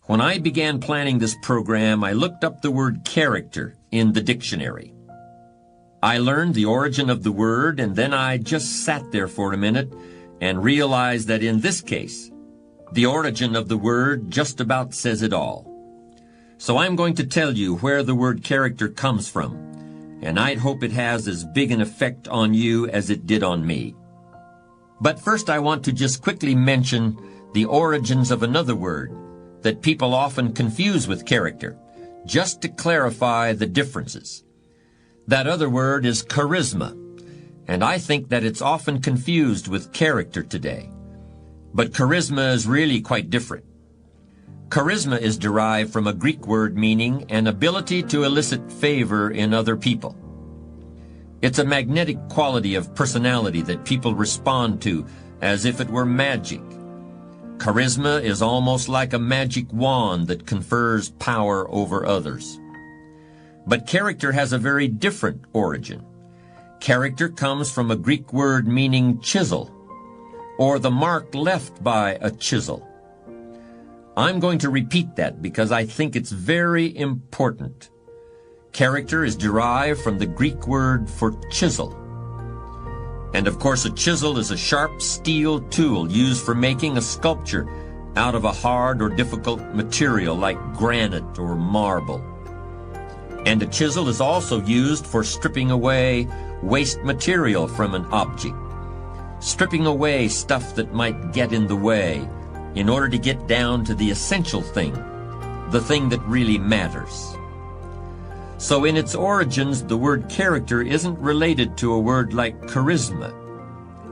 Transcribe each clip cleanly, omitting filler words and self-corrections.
When I began planning this program, I looked up the word character in the dictionary. I learned the origin of the word, and then I just sat there for a minute and realized that in this case, the origin of the word just about says it all. So I'm going to tell you where the word character comes from, and I'd hope it has as big an effect on you as it did on me. But first I want to just quickly mention the origins of another word that people often confuse with character, just to clarify the differences. That other word is charisma, and I think that it's often confused with character today. But charisma is really quite different. Charisma is derived from a Greek word meaning an ability to elicit favor in other people. It's a magnetic quality of personality that people respond to as if it were magic. Charisma is almost like a magic wand that confers power over others. But character has a very different origin. Character comes from a Greek word meaning chisel, or the mark left by a chisel. I'm going to repeat that because I think it's very important. Character is derived from the Greek word for chisel. And of course, a chisel is a sharp steel tool used for making a sculpture out of a hard or difficult material like granite or marble. And a chisel is also used for stripping away waste material from an object, stripping away stuff that might get in the way in order to get down to the essential thing, the thing that really matters. So in its origins, the word character isn't related to a word like charisma,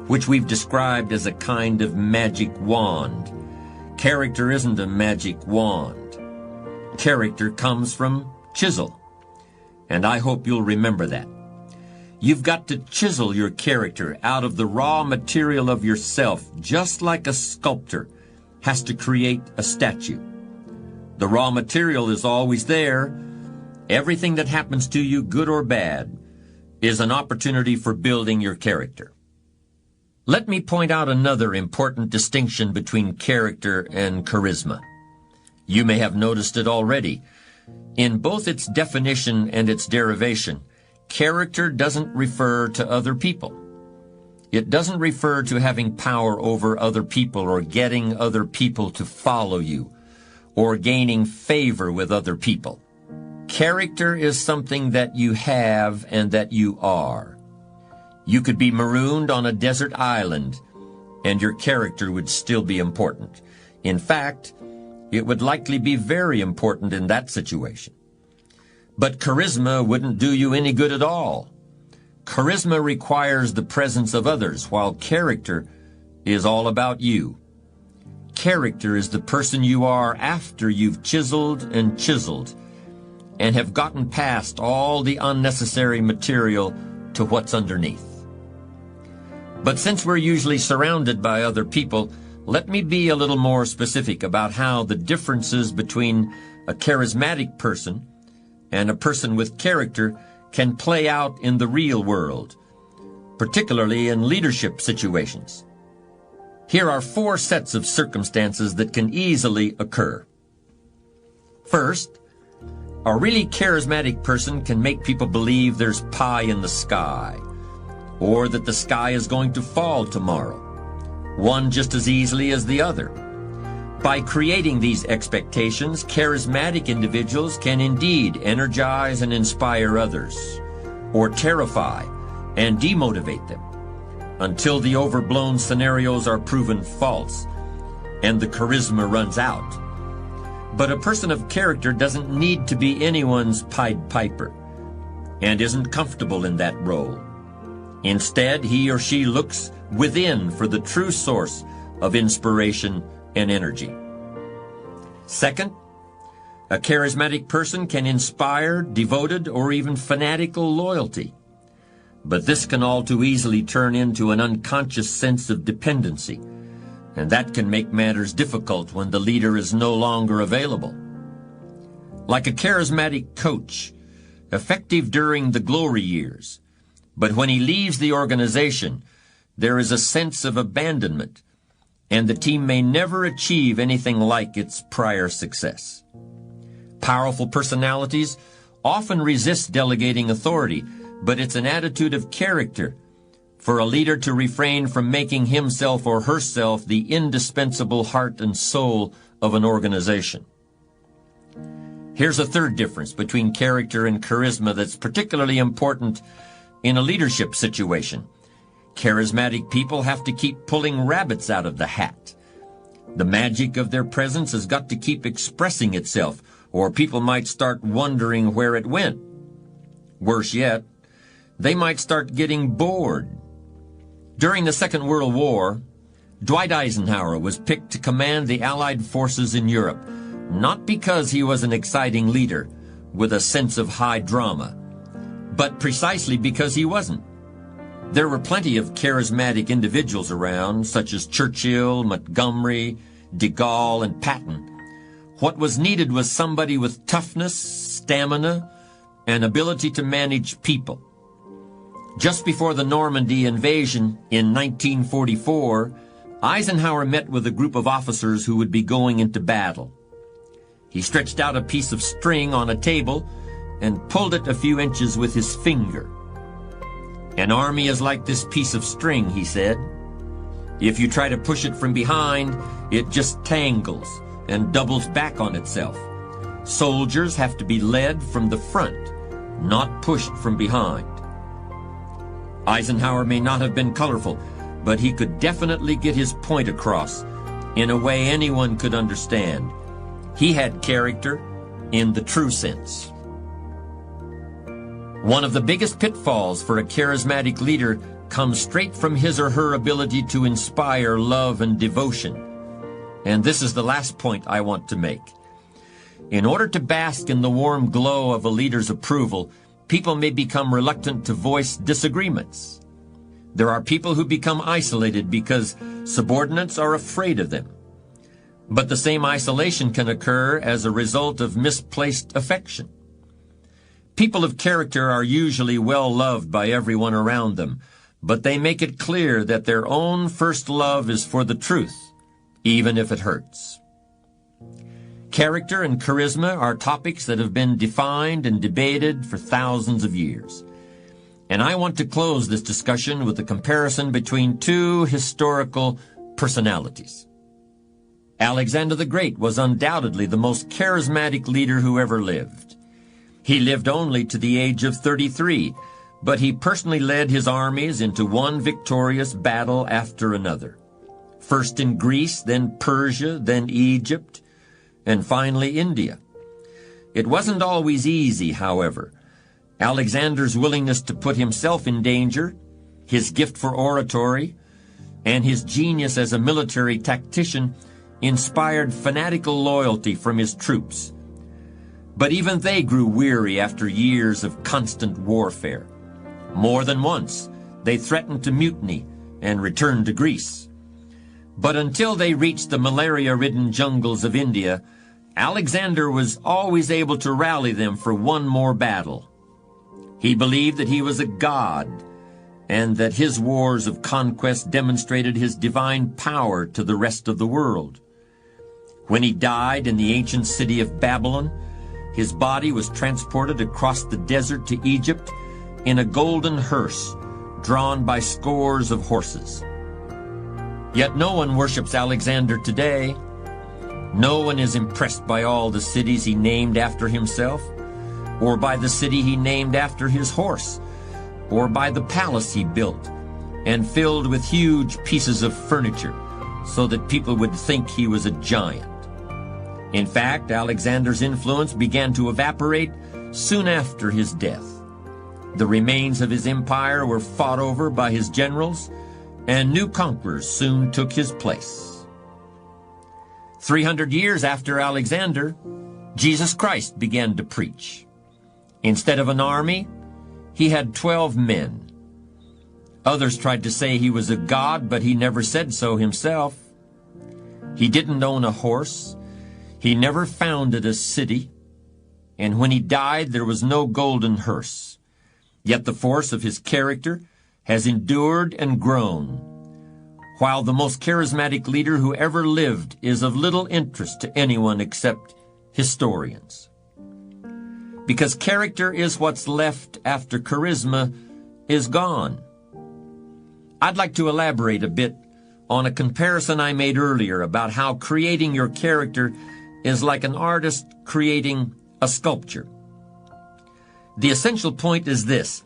which we've described as a kind of magic wand. Character isn't a magic wand. Character comes from chisel, and I hope you'll remember that. You've got to chisel your character out of the raw material of yourself, just like a sculptor has to create a statue. The raw material is always there. Everything that happens to you, good or bad, is an opportunity for building your character. Let me point out another important distinction between character and charisma. You may have noticed it already. In both its definition and its derivation, character doesn't refer to other people. It doesn't refer to having power over other people or getting other people to follow you or gaining favor with other people. Character is something that you have and that you are. You could be marooned on a desert island, and your character would still be important. In fact, it would likely be very important in that situation. But charisma wouldn't do you any good at all. Charisma requires the presence of others, while character is all about you. Character is the person you are after you've chiseled and have gotten past all the unnecessary material to what's underneath. But since we're usually surrounded by other people, let me be a little more specific about how the differences between a charismatic person and a person with character can play out in the real world, particularly in leadership situations. Here are 4 sets of circumstances that can easily occur. First, a really charismatic person can make people believe there's pie in the sky, or that the sky is going to fall tomorrow, one just as easily as the other. By creating these expectations, charismatic individuals can indeed energize and inspire others, or terrify and demotivate them, until the overblown scenarios are proven false and the charisma runs out. But a person of character doesn't need to be anyone's Pied Piper and isn't comfortable in that role. Instead, he or she looks within for the true source of inspiration and energy. Second, a charismatic person can inspire devoted or even fanatical loyalty. But this can all too easily turn into an unconscious sense of dependency, and that can make matters difficult when the leader is no longer available. Like a charismatic coach, effective during the glory years, but when he leaves the organization, there is a sense of abandonment, and the team may never achieve anything like its prior success. Powerful personalities often resist delegating authority, but it's an attitude of character for a leader to refrain from making himself or herself the indispensable heart and soul of an organization. Here's a third difference between character and charisma that's particularly important in a leadership situation. Charismatic people have to keep pulling rabbits out of the hat. The magic of their presence has got to keep expressing itself, or people might start wondering where it went. Worse yet, they might start getting bored. During the Second World War, Dwight Eisenhower was picked to command the Allied forces in Europe, not because he was an exciting leader with a sense of high drama, but precisely because he wasn't. There were plenty of charismatic individuals around, such as Churchill, Montgomery, de Gaulle, and Patton. What was needed was somebody with toughness, stamina, and ability to manage people. Just before the Normandy invasion in 1944, Eisenhower met with a group of officers who would be going into battle. He stretched out a piece of string on a table and pulled it a few inches with his finger. "An army is like this piece of string," he said. "If you try to push it from behind, it just tangles and doubles back on itself. Soldiers have to be led from the front, not pushed from behind." Eisenhower may not have been colorful, but he could definitely get his point across in a way anyone could understand. He had character in the true sense. One of the biggest pitfalls for a charismatic leader comes straight from his or her ability to inspire love and devotion. And this is the last point I want to make. In order to bask in the warm glow of a leader's approval, people may become reluctant to voice disagreements. There are people who become isolated because subordinates are afraid of them. But the same isolation can occur as a result of misplaced affection. People of character are usually well loved by everyone around them, but they make it clear that their own first love is for the truth, even if it hurts. Character and charisma are topics that have been defined and debated for thousands of years. And I want to close this discussion with a comparison between two historical personalities. Alexander the Great was undoubtedly the most charismatic leader who ever lived. He lived only to the age of 33, but he personally led his armies into one victorious battle after another. First in Greece, then Persia, then Egypt, and finally India. It wasn't always easy, however. Alexander's willingness to put himself in danger, his gift for oratory, and his genius as a military tactician inspired fanatical loyalty from his troops. But even they grew weary after years of constant warfare. More than once, they threatened to mutiny and return to Greece. But until they reached the malaria-ridden jungles of India, Alexander was always able to rally them for one more battle. He believed that he was a god, and that his wars of conquest demonstrated his divine power to the rest of the world. When he died in the ancient city of Babylon, his body was transported across the desert to Egypt in a golden hearse drawn by scores of horses. Yet no one worships Alexander today. No one is impressed by all the cities he named after himself, or by the city he named after his horse, or by the palace he built and filled with huge pieces of furniture so that people would think he was a giant. In fact, Alexander's influence began to evaporate soon after his death. The remains of his empire were fought over by his generals, and new conquerors soon took his place. 300 years after Alexander, Jesus Christ began to preach. Instead of an army, he had 12 men. Others tried to say he was a god, but he never said so himself. He didn't own a horse. He never founded a city. And when he died, there was no golden hearse. Yet the force of his character has endured and grown. while the most charismatic leader who ever lived is of little interest to anyone except historians. Because character is what's left after charisma is gone. I'd like to elaborate a bit on a comparison I made earlier about how creating your character is like an artist creating a sculpture. The essential point is this: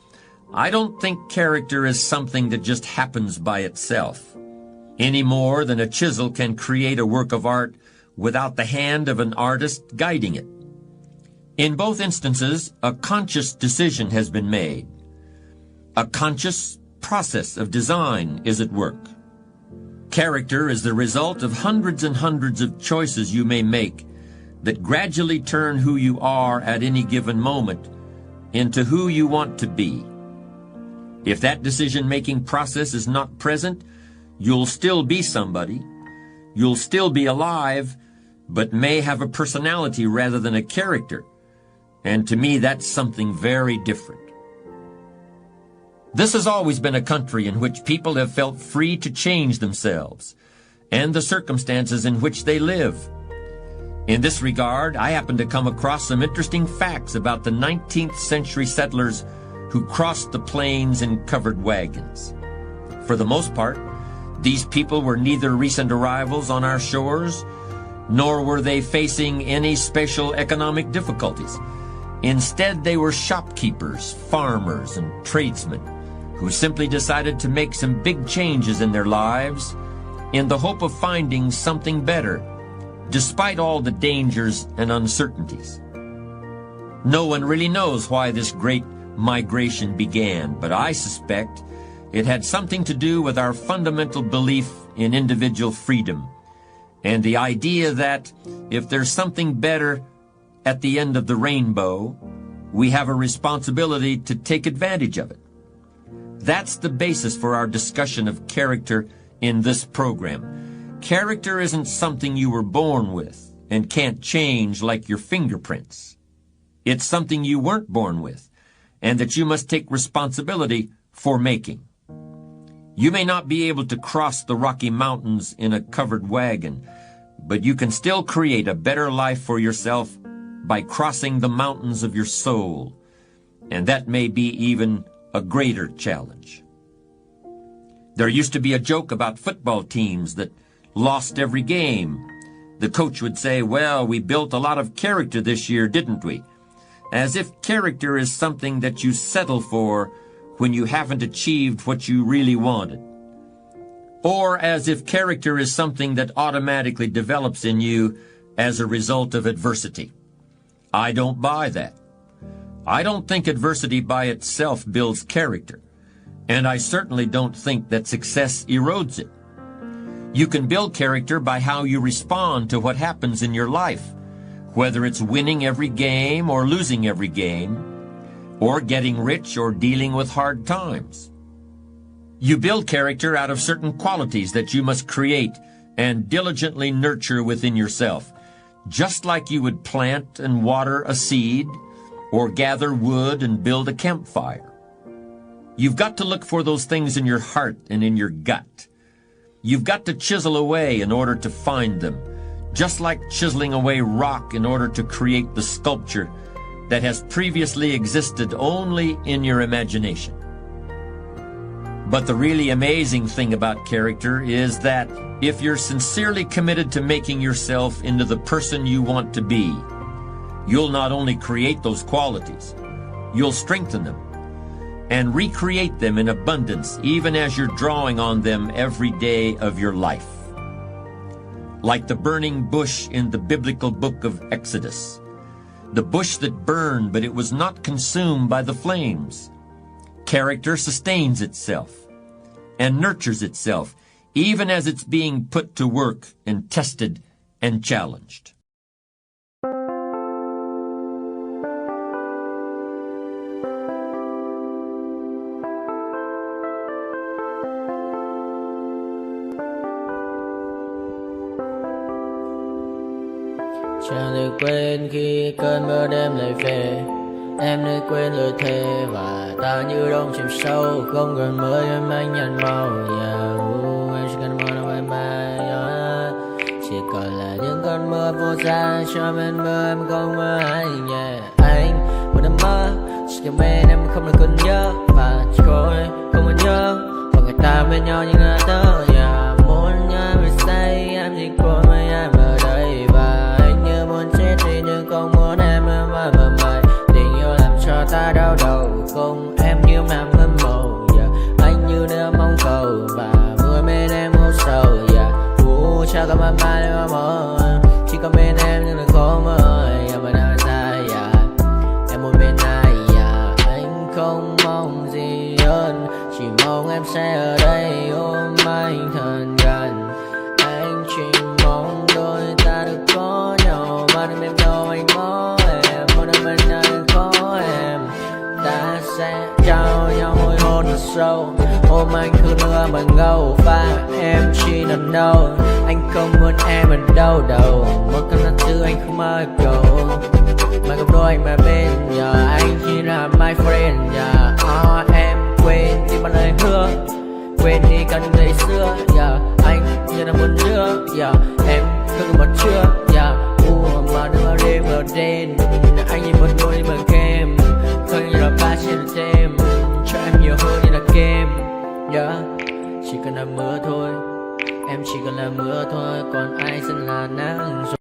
I don't think character is something that just happens by itself, any more than a chisel can create a work of art without the hand of an artist guiding it. In both instances, a conscious decision has been made. A conscious process of design is at work. Character is the result of hundreds and hundreds of choices you may make that gradually turn who you are at any given moment into who you want to be. If that decision-making process is not present, you'll still be somebody. You'll still be alive, but may have a personality rather than a character. And to me, that's something very different. This has always been a country in which people have felt free to change themselves and the circumstances in which they live. In this regard, I happen to come across some interesting facts about the 19th century settlers who crossed the plains in covered wagons. For the most part, these people were neither recent arrivals on our shores, nor were they facing any special economic difficulties. Instead, they were shopkeepers, farmers, and tradesmen who simply decided to make some big changes in their lives in the hope of finding something better, despite all the dangers and uncertainties. No one really knows why this great migration began, but I suspect it had something to do with our fundamental belief in individual freedom and the idea that if there's something better at the end of the rainbow, we have a responsibility to take advantage of it. That's the basis for our discussion of character in this program. Character isn't something you were born with and can't change like your fingerprints. It's something you weren't born with and that you must take responsibility for making. You may not be able to cross the Rocky Mountains in a covered wagon, but you can still create a better life for yourself by crossing the mountains of your soul, and that may be even a greater challenge. There used to be a joke about football teams that lost every game. The coach would say, "Well, we built a lot of character this year, didn't we?" As if character is something that you settle for when you haven't achieved what you really wanted. Or as if character is something that automatically develops in you as a result of adversity. I don't buy that. I don't think adversity by itself builds character, and I certainly don't think that success erodes it. You can build character by how you respond to what happens in your life, whether it's winning every game or losing every game, or getting rich or dealing with hard times. You build character out of certain qualities that you must create and diligently nurture within yourself, just like you would plant and water a seed or gather wood and build a campfire. You've got to look for those things in your heart and in your gut. You've got to chisel away in order to find them, just like chiseling away rock in order to create the sculpture that has previously existed only in your imagination. But the really amazing thing about character is that if you're sincerely committed to making yourself into the person you want to be, you'll not only create those qualities, you'll strengthen them and recreate them in abundance even as you're drawing on them every day of your life. Like the burning bush in the biblical book of Exodus, the bush that burned, but it was not consumed by the flames. Character sustains itself and nurtures itself, even as it's being put to work and tested and challenged. Chẳng được quên khi cơn mưa đêm lại về. Em đã quên lời thề và ta như đông chìm sâu. Không gần mới em anh nhận màu. Yeah, em chỉ cần một cơn mưa vô ra cho bên mưa em không mơ ai nhẹ anh một đêm mơ chỉ cần bên em không được cần nhớ và chỉ có em không muốn nhớ và người ta bên nhau như ngã tớ muốn nhớ về say em chỉ có mấy em ở đây và anh như muốn chết đi nhưng không muốn em mãi mãi tình yêu làm cho ta đau đầu cùng em như làm hâm mộ anh như đeo mong cầu và vừa bên em ngủ sầu chắc có mai em mơ chỉ có bên em nhưng đừng có mơ em ở nơi xa em muốn bên ai anh không mong gì hơn chỉ mong em sẽ ở đây ôm anh thật gần anh chỉ mong đôi ta được có nhau mà đừng em đâu anh có em muốn ở bên anh có em ta sẽ trao nhau môi hôn thật sâu ôm anh cứ mưa bằng ngâu và em chỉ nằm đâu anh không muốn em ở đâu đâu một cơn gió thứ anh không mơ cầu mà gặp đôi anh mà bên giờ anh chỉ là my friend em quên đi bao lời hứa quên đi cả những ngày xưa anh như là một đứa em cứ một chưa mà đừng đêm ở đêm anh như một đôi mà kem không như là ba trên đêm cho em nhiều hơn như là kem chỉ cần là mưa thôi em chỉ cần là mưa thôi còn ai sẽ là nắng rồi.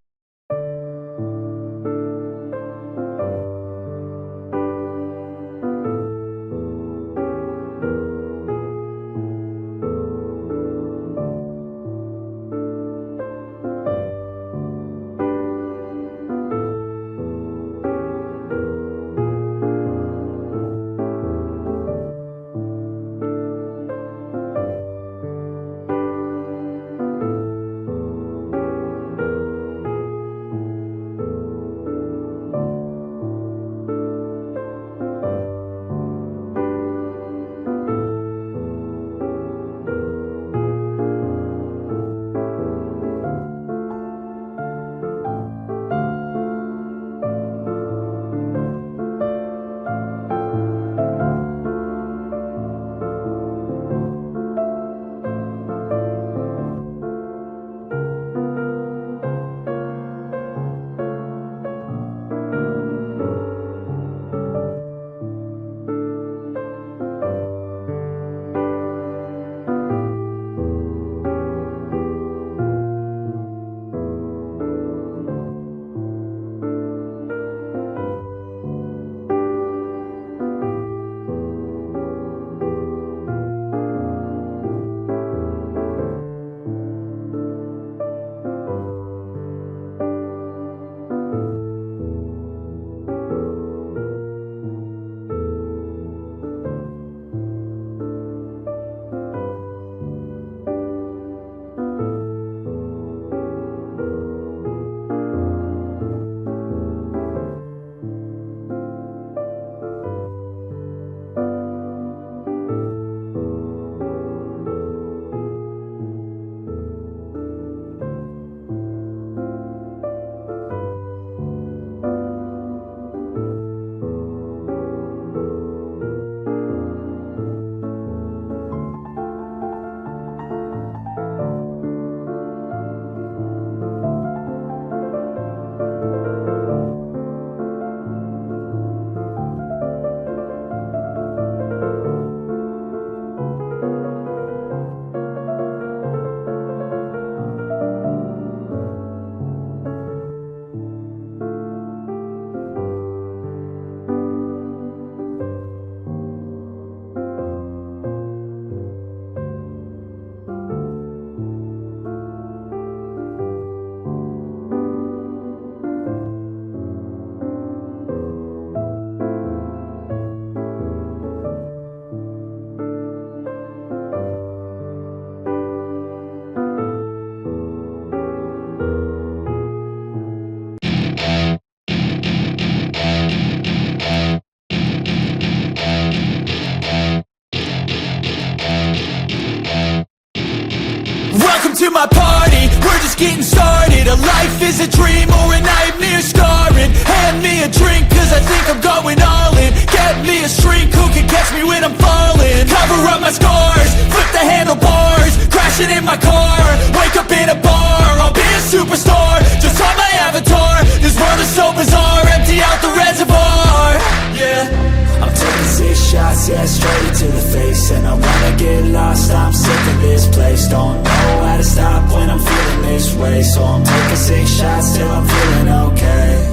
to my party, we're just getting started. A life is a dream or a nightmare scarring. Hand me a drink cause I think I'm going all in. Get me a shrink who can catch me when I'm falling. Cover up my scars, flip the handlebars. Crashing in my car, wake up in a bar. I'll be a superstar, just on my shots, yeah, straight to the face. And I wanna get lost, I'm sick of this place. Don't know how to stop when I'm feeling this way. So I'm taking 6 shots till I'm feeling okay.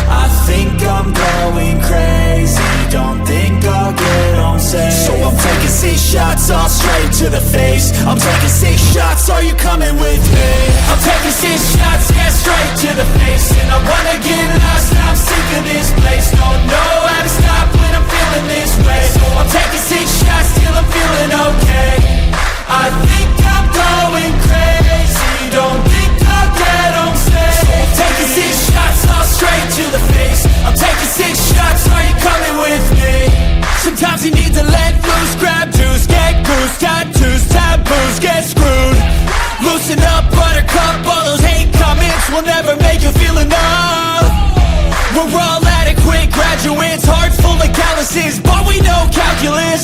I think I'm going crazy, don't think I'll get home safe. So I'm taking 6 shots, all straight to the face. I'm taking 6 shots, are you coming with me? I'm taking 6 shots, yeah, straight to the face. And I wanna get lost, I'm sick of this place. Don't know how to stop when I'm feeling this way. So I'm taking 6 shots till I'm feeling okay. I think I'm going crazy, don't think I'll get home safe. So I'm taking 6 shots, all straight to the face. I'm taking 6 shots, are you coming with me? Sometimes you need to let loose, grab juice, get goose, tattoos, taboos, get screwed. Loosen up, buttercup, all those hate comments will never make you feel enough. We're all adequate graduates, hearts full of calluses, but we know calculus.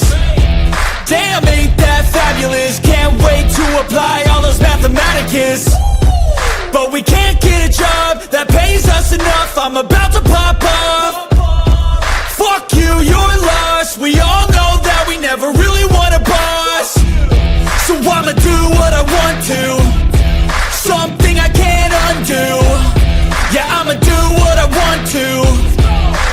Damn, ain't that fabulous? Can't wait to apply all those mathematicus. But we can't get a job that pays us enough. I'm about to pop off. Fuck you, you're lost. We all know that we never really want a boss. So I'ma do what I want to, something I can't undo. Yeah, I'ma do what I want to,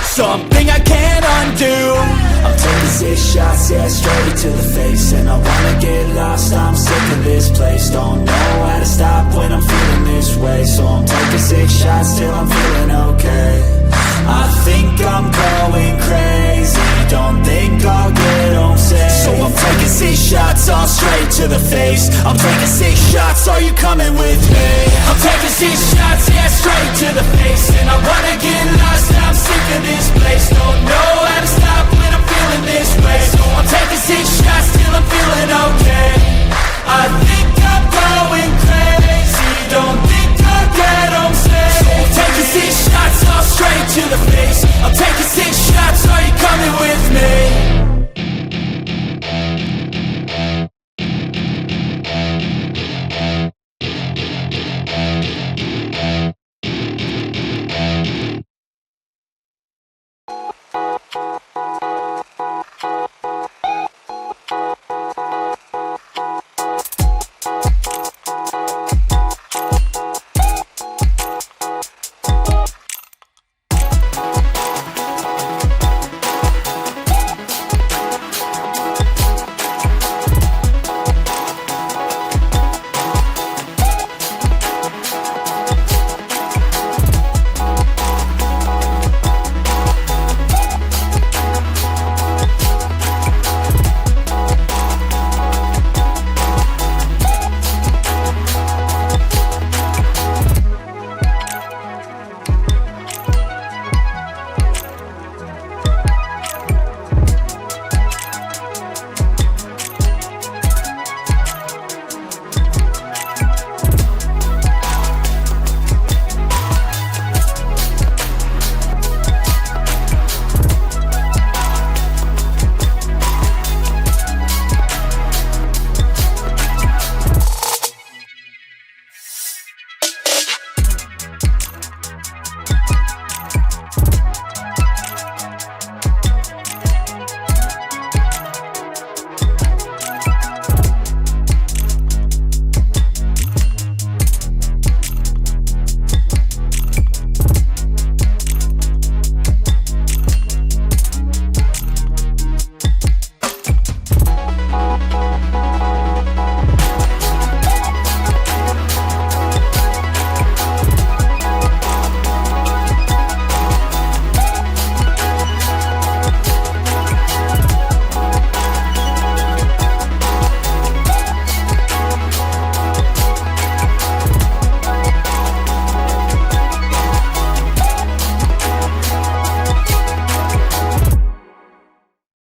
something I can't undo. I'm taking 6 shots, yeah, straight to the face. And I wanna get lost, I'm sick of this place. Don't know how to stop when I'm feeling this way. So I'm taking 6 shots till I'm feeling okay. I think I'm going crazy, don't think I'll get home safe. So I'm taking 6 shots, all straight to the face. I'm taking 6 shots, are you coming with me? I'm taking 6 shots, yeah, straight to the face. And I wanna get